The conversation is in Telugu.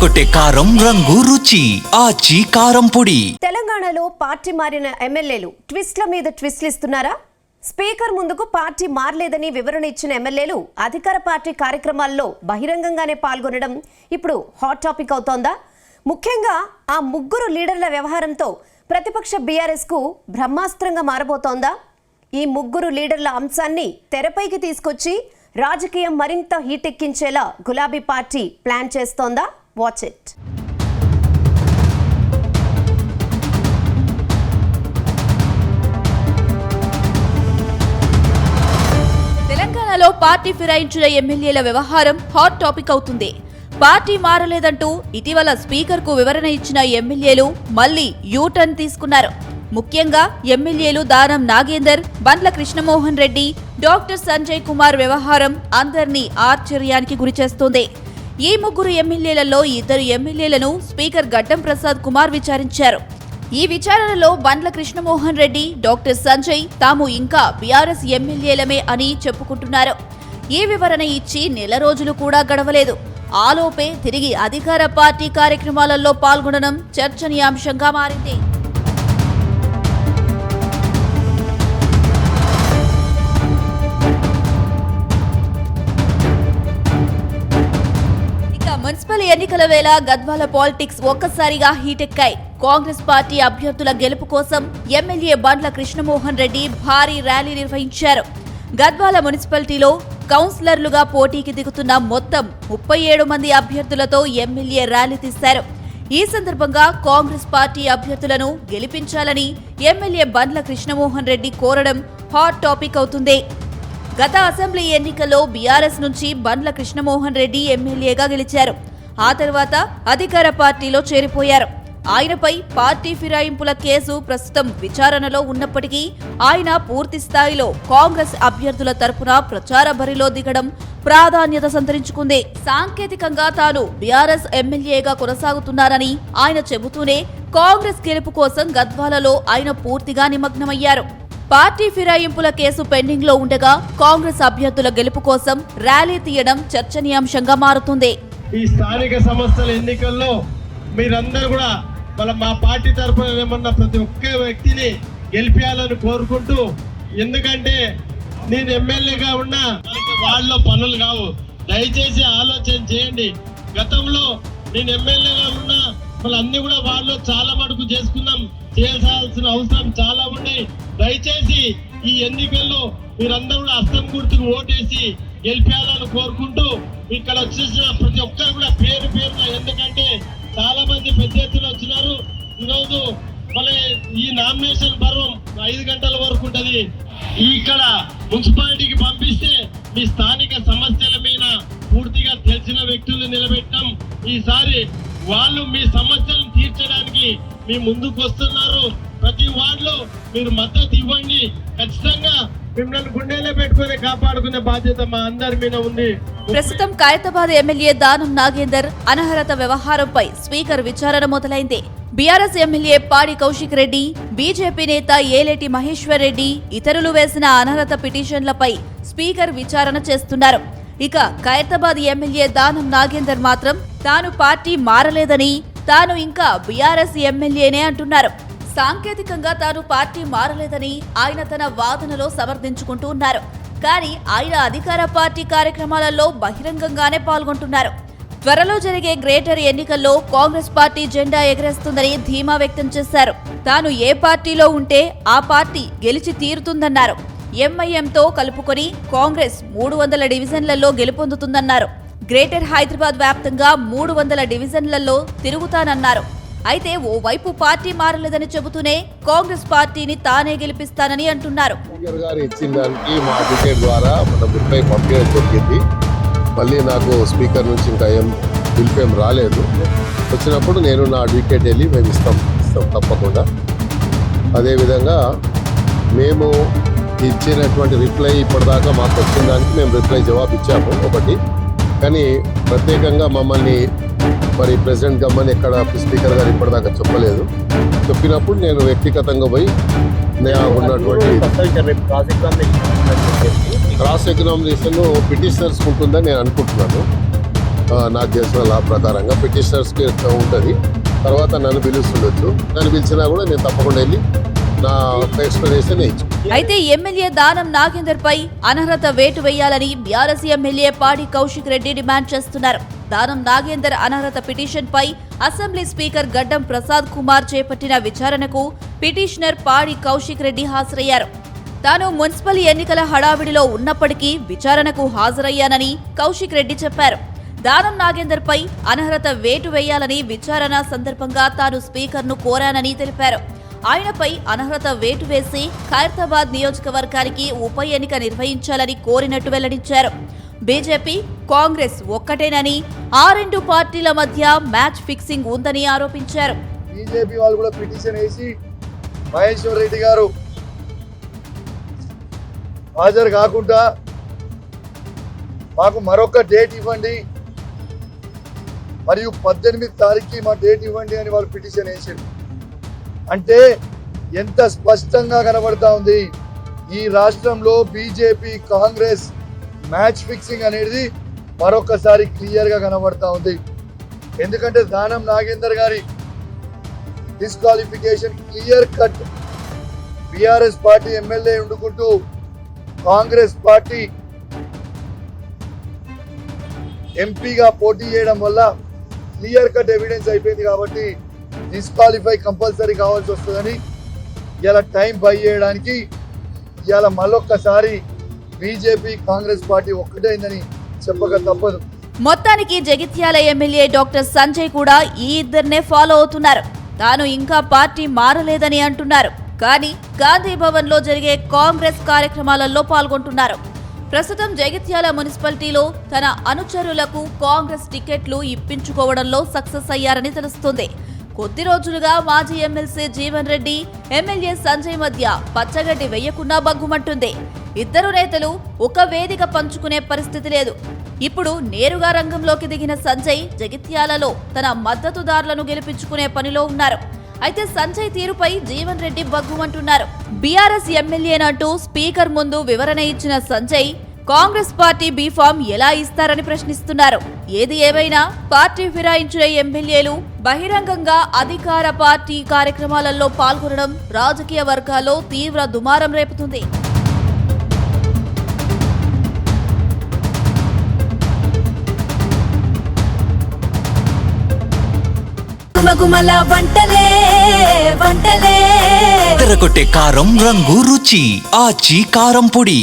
అదరగొట్టే కారం రంగు రుచి ఆచి కారం పొడి. తెలంగాణలో పార్టీ మారిన ఎమ్మెల్యేలు ట్విస్ట్ల మీద ట్విస్ట్లు ఇస్తున్నారా? స్పీకర్ ముందుకు పార్టీ మారలేదని వివరణ ఇచ్చిన ఎమ్మెల్యేలు అధికార పార్టీ కార్యక్రమాల్లో బహిరంగంగానే పాల్గొనడం ఇప్పుడు హాట్ టాపిక్ అవుతోందా? ముఖ్యంగా ఆ ముగ్గురు లీడర్ల వ్యవహారంతో ప్రతిపక్ష బీఆర్ఎస్ కు బ్రహ్మాస్త్రంగా మారబోతోందా? ఈ ముగ్గురు లీడర్ల అంశాన్ని తెరపైకి తీసుకొచ్చి రాజకీయం మరింత హీటెక్కించేలా గులాబీ పార్టీ ప్లాన్ చేస్తోందా? Watch it. తెలంగాణలో పార్టీ ఫిరాయించిన ఎమ్మెల్యేల వ్యవహారం హాట్ టాపిక్ అవుతుంది. పార్టీ మారలేదంటూ ఇటీవల స్పీకర్ కు వివరణ ఇచ్చిన ఎమ్మెల్యేలు మళ్లీ యూటర్న్ తీసుకున్నారు. ముఖ్యంగా ఎమ్మెల్యేలు దానం నాగేందర్, బండ్ల కృష్ణమోహన్ రెడ్డి, డాక్టర్ సంజయ్ కుమార్ వ్యవహారం అందరినీ ఆశ్చర్యానికి గురిచేస్తోంది. ఈ ముగ్గురు ఎమ్మెల్యేలలో ఇద్దరు ఎమ్మెల్యేలను స్పీకర్ గడ్డం ప్రసాద్ కుమార్ విచారించారు. ఈ విచారణలో బండ్ల కృష్ణమోహన్ రెడ్డి, డాక్టర్ సంజయ్ తాము ఇంకా బీఆర్ఎస్ ఎమ్మెల్యేలమే అని చెప్పుకుంటున్నారు. ఈ వివరణ ఇచ్చి నెల రోజులు కూడా గడవలేదు. ఆలోపే తిరిగి అధికార పార్టీ కార్యక్రమాలలో పాల్గొనడం చర్చనీయాంశంగా మారింది. మున్సిపల్ ఎన్నికల వేళ గద్వాల పాలిటిక్స్ ఒక్కసారిగా హీటెక్కాయి. కాంగ్రెస్ పార్టీ అభ్యర్థుల గెలుపు కోసం ఎమ్మెల్యే బండ్ల కృష్ణమోహన్ రెడ్డి భారీ ర్యాలీ నిర్వహించారు. గద్వాల మున్సిపాలిటీలో కౌన్సిలర్లుగా పోటీకి దిగుతున్న మొత్తం 37 మంది అభ్యర్థులతో ఎమ్మెల్యే ర్యాలీ తీశారు. ఈ సందర్భంగా కాంగ్రెస్ పార్టీ అభ్యర్థులను గెలిపించాలని ఎమ్మెల్యే బండ్ల కృష్ణమోహన్ రెడ్డి కోరడం హాట్ టాపిక్ అవుతుంది. గత అసెంబ్లీ ఎన్నికల్లో బీఆర్ఎస్ నుంచి బండ్ల కృష్ణమోహన్ రెడ్డి ఎమ్మెల్యేగా గెలిచారు. ఆ తర్వాత అధికార పార్టీలో చేరిపోయారు. ఆయనపై పార్టీ ఫిరాయింపుల కేసు ప్రస్తుతం విచారణలో ఉన్నప్పటికీ ఆయన పూర్తి స్థాయిలో కాంగ్రెస్ అభ్యర్థుల తరపున ప్రచార బరిలో దిగడం ప్రాధాన్యత సంతరించుకుంది. సాంకేతికంగా తాను బీఆర్ఎస్ ఎమ్మెల్యేగా కొనసాగుతున్నారని ఆయన చెబుతూనే కాంగ్రెస్ గెలుపు కోసం గద్వాలలో ఆయన పూర్తిగా నిమగ్నమయ్యారు. పార్టీ ఫిరాయింపుల కేసు పెండింగ్ లో ఉండగా కాంగ్రెస్ అభ్యర్థుల గెలుపు కోసం ర్యాలీ తీయడం చర్చనీయాంశంగా మారుతుంది. ఈ స్థానిక సంస్థల ఎన్నికల్లో మీరందరూ కూడా మా పార్టీ తరఫున ఏమన్నా ప్రతి ఒక్క వ్యక్తిని గెలిపించాలని కోరుకుంటూ, ఎందుకంటే నేను ఎమ్మెల్యేగా ఉన్నా వాళ్ళ పనులు కావు, దయచేసి ఆలోచన చేయండి. గతంలో నేను ఎమ్మెల్యేగా ఉన్నా అన్ని కూడా వాళ్ళు చాలా మటుకు చేసుకున్నాం, చేయాల్సిన అవసరం చాలా ఉన్నాయి. దయచేసి ఈ ఎన్నికల్లో మీరందరూ కూడా అస్తం గుర్తుకు ఓటేసి గెలిపేయాలని కోరుకుంటూ, ఇక్కడ వచ్చేసిన ప్రతి ఒక్కరు కూడా పేరు పేరున, ఎందుకంటే చాలా మంది పెద్ద ఎత్తున వచ్చినారు. ఈరోజు మళ్ళీ ఈ నామినేషన్ పర్వం 5 గంటల వరకు ఉంటది. ఇక్కడ మున్సిపాలిటీకి పంపిస్తే మీ స్థానిక సమస్యల మీద పూర్తిగా తెలిసిన వ్యక్తులు నిలబెట్టాం. ఈసారి వాళ్ళు మీ సమస్యలను తీర్చడానికి మీ ముందుకు వస్తున్నారు. ప్రతి వార్డులో మీరు మద్దతు ఇవ్వండి. ఖచ్చితంగా మిమ్మల్ని గుండెలో పెట్టుకుని కాపాడుకునే బాధ్యత మా అందరి మీద ఉంది. ప్రస్తుతం ఖైరతాబాద్ ఎమ్మెల్యే దానం నాగేందర్ అనర్హత వ్యవహారంపై స్పీకర్ విచారణ మొదలైంది. బీఆర్ఎస్ ఎమ్మెల్యే పాడి కౌశిక్ రెడ్డి, బీజేపీ నేత ఏలేటి మహేశ్వర్ రెడ్డి ఇతరులు వేసిన అనర్హత పిటిషన్లపై స్పీకర్ విచారణ చేస్తున్నారు. ఇక ఖైరతాబాద్ ఎమ్మెల్యే దానం నాగేందర్ మాత్రం తాను పార్టీ మారలేదని, తాను ఇంకా బీఆర్ఎస్ ఎమ్మెల్యేనే అంటున్నారు. సాంకేతికంగా తాను పార్టీ మారలేదని ఆయన తన వాదనలో సమర్థించుకుంటూ ఉన్నారు. కానీ ఆయన అధికార పార్టీ కార్యక్రమాలలో బహిరంగంగానే పాల్గొంటున్నారు. త్వరలో జరిగే గ్రేటర్ ఎన్నికల్లో కాంగ్రెస్ పార్టీ జెండా ఎగరేస్తుందని ధీమా వ్యక్తం చేశారు. తాను ఏ పార్టీలో ఉంటే ఆ పార్టీ గెలిచి తీరుతుందన్నారు. ఎంఐఎంతో కలుపుకొని కాంగ్రెస్ 300 డివిజన్లలో గెలుపొందుతుందన్నారు. గ్రేటర్ హైదరాబాద్ వ్యాప్తంగా 300 డివిజన్లలో తిరుగుతానన్నారు. అయితే ఓవైపు పార్టీ మారలేదని చెబుతూనే కాంగ్రెస్ పార్టీని తానే గెలిపిస్తానని అంటున్నారు. మళ్ళీ నాకు స్పీకర్ నుంచి ఇంకా పిలిపేం రాలేదు. వచ్చినప్పుడు నేను నా అడ్వకేట్ వెళ్ళి మేము ఇస్తాం తప్పకుండా. అదేవిధంగా మేము ఇచ్చినటువంటి రిప్లై ఇప్పటిదాకా మాకు వచ్చిన దానికి మేము రిప్లై జవాబు ఇచ్చాము ఒకటి. కానీ ప్రత్యేకంగా మమ్మల్ని మరి ప్రెసిడెంట్ గమ్మని ఎక్కడ స్పీకర్ గారు ఇప్పటిదాకా చెప్పలేదు. చెప్పినప్పుడు నేను వ్యక్తిగతంగా పోయి ఉన్నటువంటి క్రాస్ ఎగ్జామినేషన్ పిటిషనర్స్ ఉంటుందని నేను అనుకుంటున్నాను. నాకు తెలిసిన లా ప్రకారంగా పిటిషనర్స్కి ఉంటుంది. తర్వాత నన్ను పిలుస్తుండొచ్చు. నన్ను పిలిచినా కూడా నేను తప్పకుండా వెళ్ళి నా ఎక్స్ప్లెనేషన్ ఇచ్చు. అయితే ఎమ్మెల్యే దానం నాగేందర్ పై అనర్హత వేటు వేయాలని బీఆర్ఎస్ ఎమ్మెల్యే పాడి కౌశిక్ రెడ్డి డిమాండ్ చేస్తున్నారు. దానం నాగేందర్ అనర్హత పిటిషన్ పై అసెంబ్లీ స్పీకర్ గడ్డం ప్రసాద్ కుమార్ చేపట్టిన విచారణకు పిటిషనర్ పాడి కౌశిక్ రెడ్డి హాజరయ్యారు. తాను మున్సిపల్ ఎన్నికల హడావిడిలో ఉన్నప్పటికీ విచారణకు హాజరయ్యానని కౌశిక్ రెడ్డి చెప్పారు. దానం నాగేందర్ పై అనర్హత వేటు వేయాలని విచారణ సందర్భంగా తాను స్పీకర్ను కోరానని తెలిపారు. ఆయనపై అనర్హత వేటు వేసి ఖైరతాబాద్ నియోజకవర్గానికి ఉప ఎన్నిక నిర్వహించాలని కోరినట్టు వెల్లడించారు. బీజేపీ, కాంగ్రెస్ ఒక్కటేనని ఆ రెండు పార్టీల మధ్య మ్యాచ్ ఫిక్సింగ్ ఉందని ఆరోపించారు. బీజేపీ వాళ్ళు కూడా పిటిషన్ వేసి మహేశ్వర్ రెడ్డి గారు హాజరు కాకుండా మాకు మరొక డేట్ ఇవ్వండి, మరియు 18 తారీఖుకి మా డేట్ ఇవ్వండి అని వాళ్ళు పిటిషన్ వేసారు. అంటే ఎంత స్పష్టంగా కనబడతా ఉంది ఈ రాష్ట్రంలో బీజేపీ కాంగ్రెస్ మ్యాచ్ ఫిక్సింగ్ అనేది మరొకసారి క్లియర్గా కనబడతా ఉంది. ఎందుకంటే దానం నాగేందర్ గారి disqualification clear cut. BRS party MLA ఉండుకుంటూ కాంగ్రెస్ పార్టీ ఎంపీగా పోటీ చేయడం వల్ల క్లియర్ కట్ ఎవిడెన్స్ అయిపోయింది. కాబట్టి డిస్క్వాలిఫై కంపల్సరీ కావాల్సి వస్తుందని ఇలా టైం బై చేయడానికి ఇలా మళ్ళొక్కసారి బీజేపీ కాంగ్రెస్ పార్టీ ఒక్కటైందని చెప్పక తప్పదు. మొత్తానికి జగిత్యాల ఎమ్మెల్యే డాక్టర్ సంజయ్ కూడా ఈ ఇద్దరినే ఫాలో అవుతున్నారు. తాను ఇంకా పార్టీ మారలేదని అంటున్నారు. కానీ గాంధీ భవన్ లో జరిగే కాంగ్రెస్ కార్యక్రమాలలో పాల్గొంటున్నారు. ప్రస్తుతం జగిత్యాల మున్సిపాలిటీలో తన అనుచరులకు కాంగ్రెస్ టికెట్లు ఇప్పించుకోవడంలో సక్సెస్ అయ్యారని తెలుస్తుంది. కొద్ది రోజులుగా మాజీ ఎమ్మెల్సీ జీవన్ రెడ్డి, ఎమ్మెల్యే సంజయ్ మధ్య పచ్చగడ్డి వేయకుండా బగ్గుమంటుంది. ఇద్దరు నేతలు ఒక వేదిక పంచుకునే పరిస్థితి లేదు. ఇప్పుడు నేరుగా రంగంలోకి దిగిన సంజయ్ జగిత్యాలలో తన మద్దతుదారులను గెలిపించుకునే పనిలో ఉన్నారు. అయితే సంజయ్ తీరుపై జీవన్ రెడ్డి బగ్గుమంటున్నారు. బీఆర్ఎస్ ఎమ్మెల్యేనంటూ స్పీకర్ ముందు వివరణ ఇచ్చిన సంజయ్ కాంగ్రెస్ పార్టీ బీఫామ్ ఎలా ఇస్తారని ప్రశ్నిస్తున్నారు. ఏది ఏమైనా పార్టీ ఫిరాయించిన ఎమ్మెల్యేలు బహిరంగంగా అధికార పార్టీ కార్యక్రమాలలో పాల్గొనడం రాజకీయ వర్గాల్లో తీవ్ర దుమారం రేపుతుంది. గుమగుమల వంటలే వంటలే తెరకొట్టే కారం రంగు రుచి ఆచి కారం పొడి.